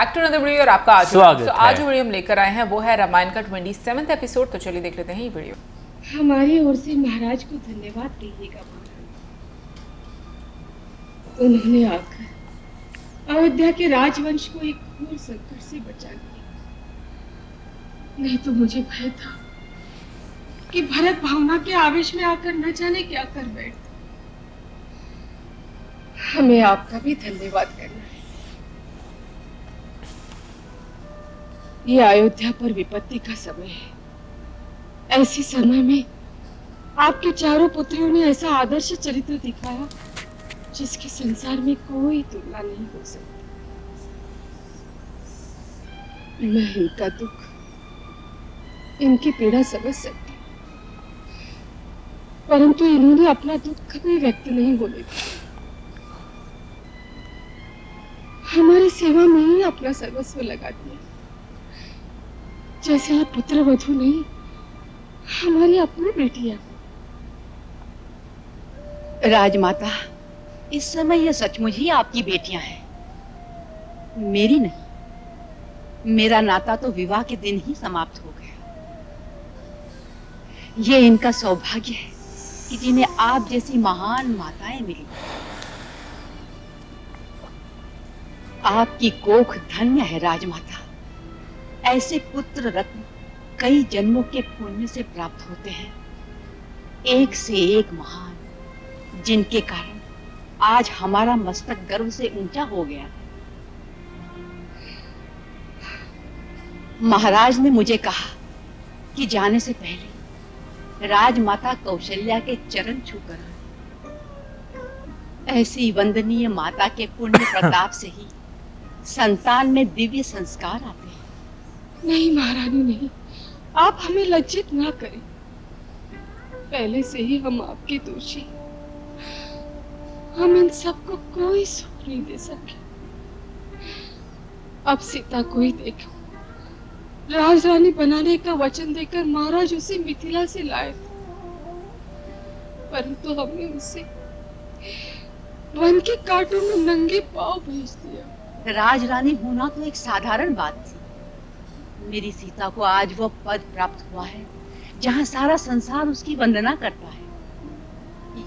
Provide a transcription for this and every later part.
Back to another video और आपका आज स्वागत है। आज जो वीडियो हम लेकर आए हैं वो है रामायण का 27वां एपिसोड। तो चलिए देख लेते हैं ये वीडियो। हमारी ओर से महाराज को धन्यवाद कहिएगा। उन्होंने आकर अयोध्या के राजवंश को एक घोर संकट से बचा लिया। नहीं तो मुझे भय था कि भरत भावना के आवेश में आकर न जाने क्या कर बैठते। हमें आपका भी धन्यवाद करना है। ये अयोध्या पर विपत्ति का समय है। ऐसे समय में आपके चारों पुत्रियों ने ऐसा आदर्श चरित्र दिखाया जिसकी संसार में कोई तुलना नहीं हो सकती। मैं इनका दुख, इनकी पीड़ा समझ सकती, परंतु इन्होंने अपना दुख कभी व्यक्त नहीं होने दिया। हमारी सेवा में ही अपना सर्वस्व लगा दिया, जैसे आप पुत्र वधू नहीं, हमारी अपनी बेटियां। राजमाता, इस समय यह सचमुच ही आपकी बेटियां हैं, मेरी नहीं। मेरा नाता तो विवाह के दिन ही समाप्त हो गया। ये इनका सौभाग्य है कि जिन्हें आप जैसी महान माताएं मिली। आपकी कोख धन्य है राजमाता। ऐसे पुत्र रत्न कई जन्मों के पुण्य से प्राप्त होते हैं, एक से एक महान, जिनके कारण आज हमारा मस्तक गर्व से ऊंचा हो गया। महाराज ने मुझे कहा कि जाने से पहले राजमाता कौशल्या के चरण छूकर ऐसी वंदनीय माता के पुण्य प्रताप से ही संतान में दिव्य संस्कार आते हैं। नहीं महारानी, नहीं, आप हमें लज्जित ना करें। पहले से ही हम आपके दोषी, हम इन सबको कोई सुख नहीं दे सके। अब सीता को ही देखो, राजरानी बनाने का वचन देकर महाराज उसे मिथिला से लाए थे, परंतु हमने उसे वन के कांटों में नंगे पांव भेज दिया। राजरानी होना तो एक साधारण बात थी। मेरी सीता को आज वो पद प्राप्त हुआ है जहाँ सारा संसार उसकी वंदना करता है।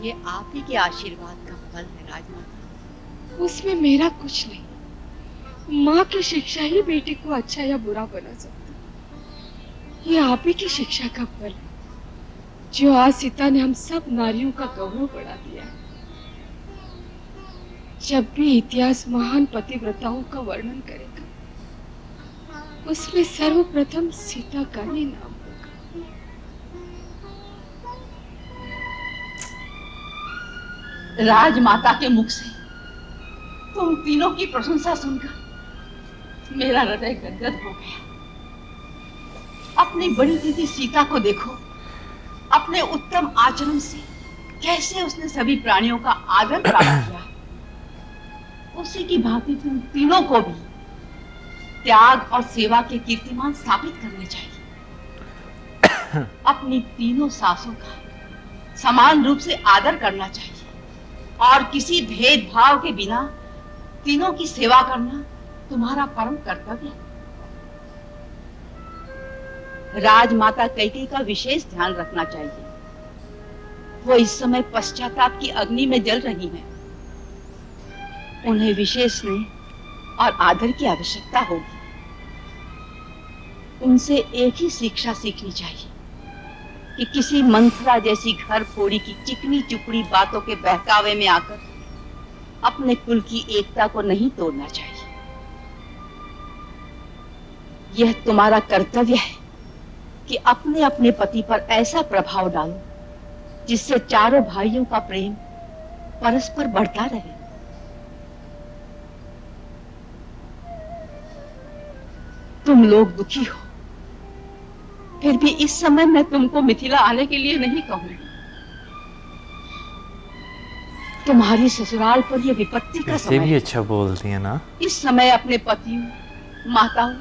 ये आप ही के आशीर्वाद का फल है राजमाता। उसमें मेरा कुछ नहीं। माँ की शिक्षा ही बेटे को अच्छा या बुरा बना सकती। ये आप ही की शिक्षा का फल है, जो आज सीता ने हम सब नारियों का गौरव बढ़ा दिया है। जब भी इतिहास महान पतिव्रताओं का वर्णन करेगा, उसमें सर्वप्रथम सीता का ही नाम होगा। राजमाता के मुख से तुम तीनों की प्रशंसा सुनकर मेरा हृदय गदगद हो गया। अपनी बड़ी दीदी सीता को देखो, अपने उत्तम आचरण से कैसे उसने सभी प्राणियों का आदर प्राप्त किया। उसी की भांति तुम तीनों को भी त्याग और सेवा के कीर्तिमान स्थापित करने चाहिए। अपनी तीनों सासों का समान रूप से आदर करना चाहिए और किसी भेदभाव के बिना तीनों की सेवा करना तुम्हारा परम कर्तव्य है। राजमाता कैकेयी का विशेष ध्यान रखना चाहिए। वो इस समय पश्चाताप की अग्नि में जल रही हैं। उन्हें विशेष स्नेह और आदर की आवश्यकता होगी। उनसे एक ही शिक्षा सीखनी चाहिए कि किसी मंथरा जैसी घर फोड़ी की चिकनी चुपड़ी बातों के बहकावे में आकर अपने कुल की एकता को नहीं तोड़ना चाहिए। यह तुम्हारा कर्तव्य है कि अपने अपने पति पर ऐसा प्रभाव डालो जिससे चारों भाइयों का प्रेम परस्पर बढ़ता रहे। तुम लोग दुखी हो, फिर भी इस समय मैं तुमको मिथिला आने के लिए नहीं कहूंगी। तुम्हारी ससुराल पर यह विपत्ति का समय भी अच्छा बोलती है ना। इस समय अपने पतियों, माताओं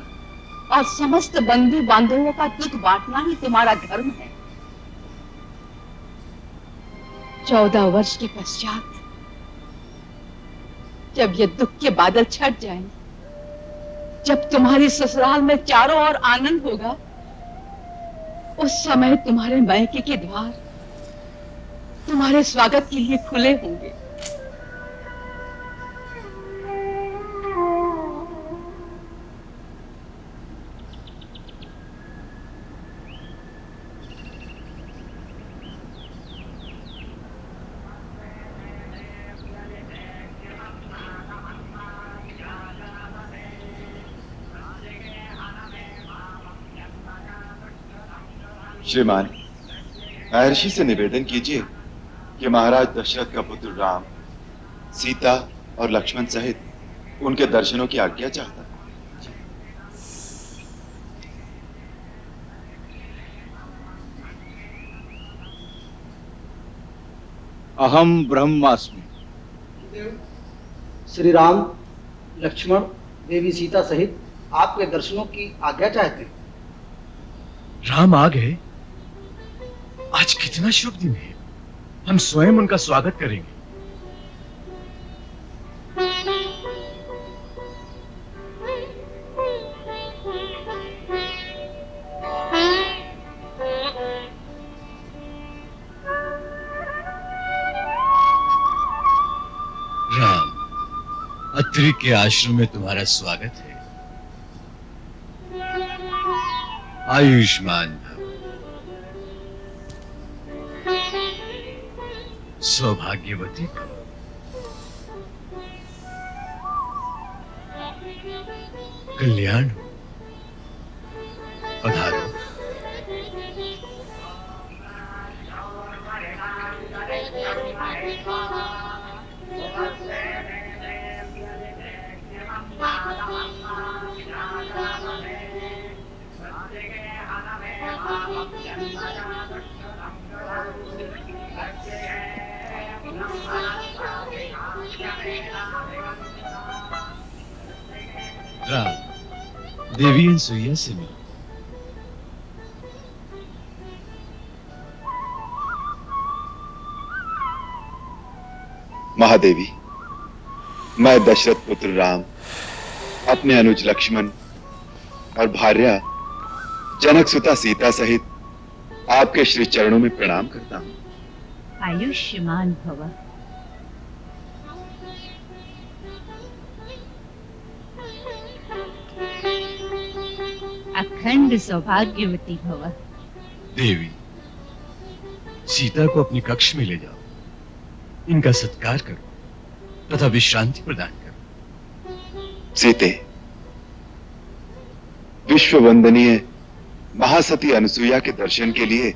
और समस्त बंधु बांधवों का दुख बांटना ही तुम्हारा धर्म है। 14 वर्ष के पश्चात जब ये दुख के बादल छट जाएंगे, जब तुम्हारे ससुराल में चारों ओर आनंद होगा, उस समय तुम्हारे मायके के द्वार तुम्हारे स्वागत के लिए खुले होंगे। श्रीमान, महर्षि से निवेदन कीजिए कि महाराज दशरथ का पुत्र राम सीता और लक्ष्मण सहित उनके दर्शनों की आज्ञा चाहता है। अहम ब्रह्मास्मि। श्री राम, लक्ष्मण, देवी सीता सहित आपके दर्शनों की आज्ञा चाहते हैं। राम आ गए। आज कितना शुभ दिन है, हम स्वयं उनका स्वागत करेंगे। राम, अत्रि के आश्रम में तुम्हारा स्वागत है। आयुष्मान भव, सौभाग्यवती भव। कल्याण हो। पधारो। राम, देवी अनसुईया से मिलो। महादेवी, मैं दशरथ पुत्र राम अपने अनुज लक्ष्मण और भार्या जनक सुता सीता सहित आपके श्री चरणों में प्रणाम करता हूँ। आयुष्मान भव। अखंड सौभाग्यवती भव। देवी, सीता को अपने कक्ष में ले जाओ, इनका सत्कार करो तथा विश्रांति प्रदान करो। सीते, विश्व वंदनीय महासती अनसुईया के दर्शन के लिए